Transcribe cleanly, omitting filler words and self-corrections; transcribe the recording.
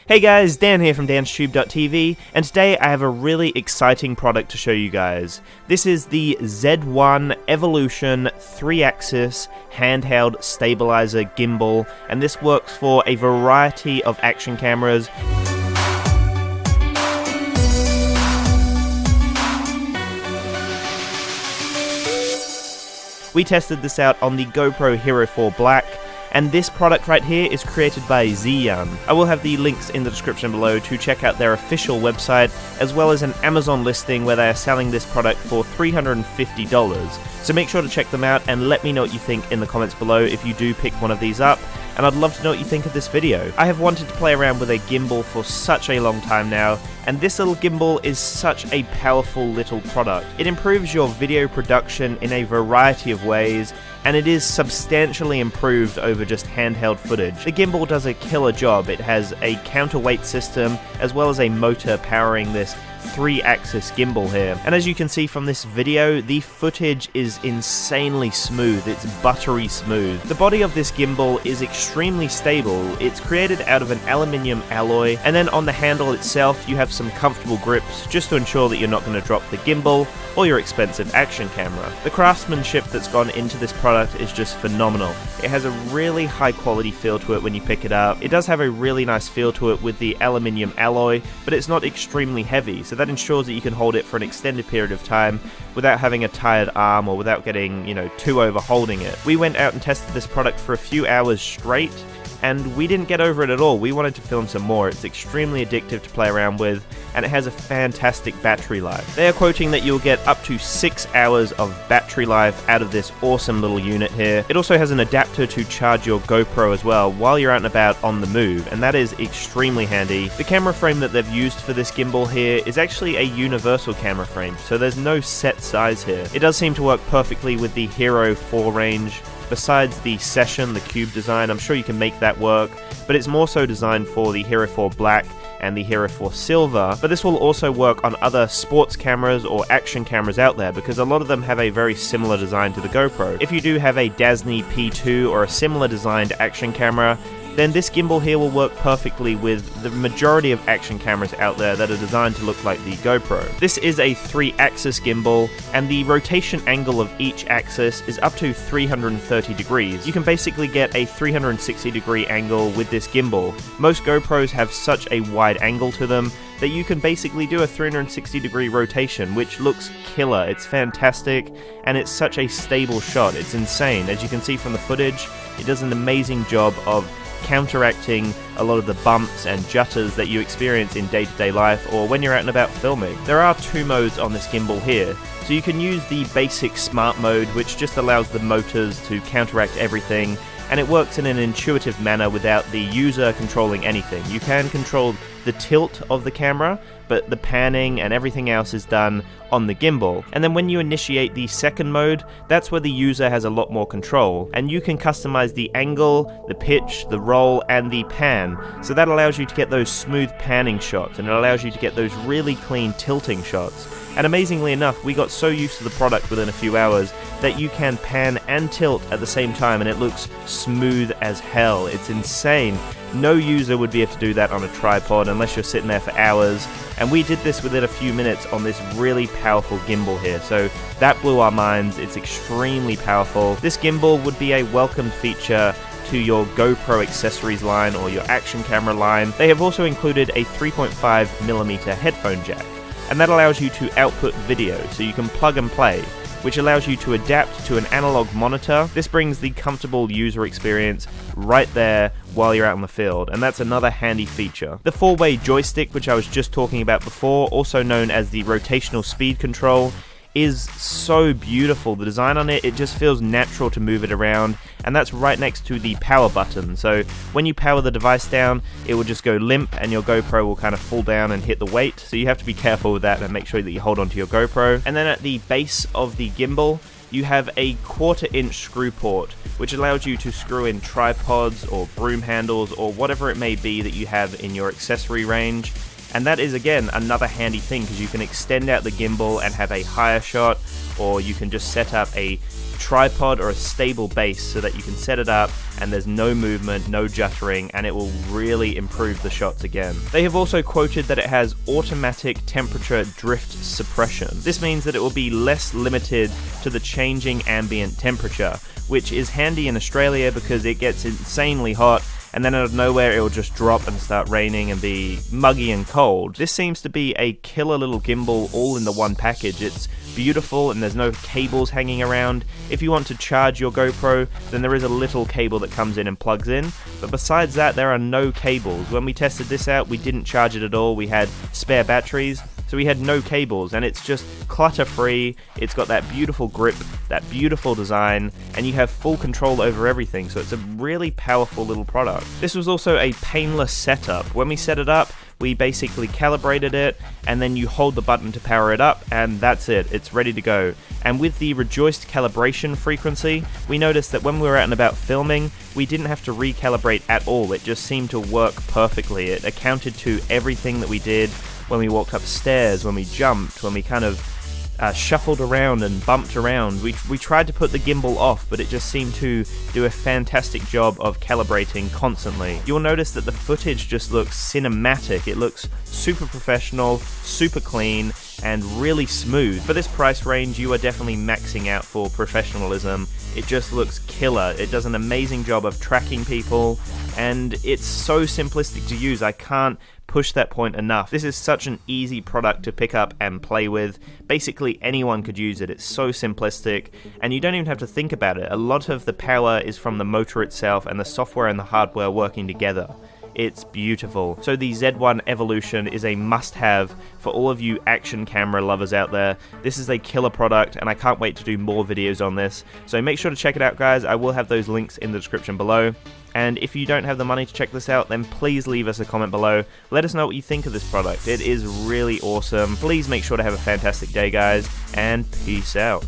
Hey guys, Dan here from danstube.tv, and today I have a really exciting product to show you guys. This is the Z1 Evolution 3-axis handheld stabilizer gimbal, and this works for a variety of action cameras. We tested this out on the GoPro Hero 4 Black, and this product right here is created by Ziyun. I will have the links in the description below to check out their official website, as well as an Amazon listing where they are selling this product for $350. So make sure to check them out and let me know what you think in the comments below if you do pick one of these up, and I'd love to know what you think of this video. I have wanted to play around with a gimbal for such a long time now, and this little gimbal is such a powerful little product. It improves your video production in a variety of ways, and it is substantially improved over just handheld footage. The gimbal does a killer job. It has a counterweight system as well as a motor powering this 3-axis gimbal here. And as you can see from this video, the footage is insanely smooth. It's buttery smooth. The body of this gimbal is extremely stable. It's created out of an aluminium alloy, and then on the handle itself you have some comfortable grips just to ensure that you're not going to drop the gimbal or your expensive action camera. The craftsmanship that's gone into this product is just phenomenal. It has a really high quality feel to it when you pick it up. It does have a really nice feel to it with the aluminium alloy, but it's not extremely heavy, so that ensures that you can hold it for an extended period of time without having a tired arm or without getting, too over holding it. We went out and tested this product for a few hours straight, and we didn't get over it at all. We wanted to film some more. It's extremely addictive to play around with, and it has a fantastic battery life. They are quoting that you'll get up to 6 hours of battery life out of this awesome little unit here. It also has an adapter to charge your GoPro as well while you're out and about on the move, and that is extremely handy. The camera frame that they've used for this gimbal here is actually a universal camera frame, so there's no set size here. It does seem to work perfectly with the Hero 4 range. Besides the Session, the cube design, I'm sure you can make that work, but it's more so designed for the Hero 4 Black and the Hero 4 Silver, but this will also work on other sports cameras or action cameras out there, because a lot of them have a very similar design to the GoPro. If you do have a Dasny P2 or a similar designed action camera, then this gimbal here will work perfectly with the majority of action cameras out there that are designed to look like the GoPro. This is a 3-axis gimbal, and the rotation angle of each axis is up to 330 degrees. You can basically get a 360 degree angle with this gimbal. Most GoPros have such a wide angle to them that you can basically do a 360 degree rotation, which looks killer. It's fantastic, and it's such a stable shot. It's insane. As you can see from the footage, it does an amazing job of counteracting a lot of the bumps and jutters that you experience in day-to-day life or when you're out and about filming. There are 2 modes on this gimbal here, so you can use the basic smart mode, which just allows the motors to counteract everything, and it works in an intuitive manner without the user controlling anything. You can control the tilt of the camera, but the panning and everything else is done on the gimbal. And then when you initiate the second mode, that's where the user has a lot more control, and you can customize the angle, the pitch, the roll, and the pan. So that allows you to get those smooth panning shots, and it allows you to get those really clean tilting shots. And amazingly enough, we got so used to the product within a few hours that you can pan and tilt at the same time, and it looks smooth as hell. It's insane. No user would be able to do that on a tripod unless you're sitting there for hours, and we did this within a few minutes on this really powerful gimbal here, so that blew our minds. It's extremely powerful. This gimbal would be a welcome feature to your GoPro accessories line or your action camera line. They have also included a 3.5mm headphone jack, and that allows you to output video, so you can plug and play, which allows you to adapt to an analog monitor. This brings the comfortable user experience right there while you're out in the field, and that's another handy feature. The 4-way joystick, which I was just talking about before, also known as the rotational speed control, is so beautiful. The design on it just feels natural to move it around, and that's right next to the power button. So when you power the device down, it will just go limp and your GoPro will kind of fall down and hit the weight. So you have to be careful with that and make sure that you hold onto your GoPro. And then at the base of the gimbal, you have a 1/4-inch screw port, which allows you to screw in tripods or broom handles or whatever it may be that you have in your accessory range. And that is, again, another handy thing, because you can extend out the gimbal and have a higher shot, or you can just set up a tripod or a stable base so that you can set it up and there's no movement, no juttering, and it will really improve the shots again. They have also quoted that it has automatic temperature drift suppression. This means that it will be less limited to the changing ambient temperature, which is handy in Australia because it gets insanely hot, and then out of nowhere it will just drop and start raining and be muggy and cold. This seems to be a killer little gimbal all in the one package. It's beautiful and there's no cables hanging around. If you want to charge your GoPro, then there is a little cable that comes in and plugs in, but besides that there are no cables. When we tested this out, we didn't charge it at all. We had spare batteries, so we had no cables, and it's just clutter-free. It's got that beautiful grip, that beautiful design, and you have full control over everything, so it's a really powerful little product. This was also a painless setup. When we set it up, we basically calibrated it, and then you hold the button to power it up, and that's it. It's ready to go. And with the rejoiced calibration frequency, we noticed that when we were out and about filming, we didn't have to recalibrate at all. It just seemed to work perfectly. It accounted to everything that we did when we walked upstairs, when we jumped, when we kind of shuffled around and bumped around. We tried to put the gimbal off, but it just seemed to do a fantastic job of calibrating constantly. You'll notice that the footage just looks cinematic. It looks super professional, super clean, and really smooth. For this price range, you are definitely maxing out for professionalism. It just looks killer. It does an amazing job of tracking people, and it's so simplistic to use. I can't push that point enough. This is such an easy product to pick up and play with. Basically anyone could use it. It's so simplistic, and you don't even have to think about it. A lot of the power is from the motor itself and the software and the hardware working together. It's beautiful. So the Z1 Evolution is a must-have for all of you action camera lovers out there. This is a killer product, and I can't wait to do more videos on this. So make sure to check it out, guys. I will have those links in the description below. And if you don't have the money to check this out, then please leave us a comment below. Let us know what you think of this product. It is really awesome. Please make sure to have a fantastic day, guys, and peace out.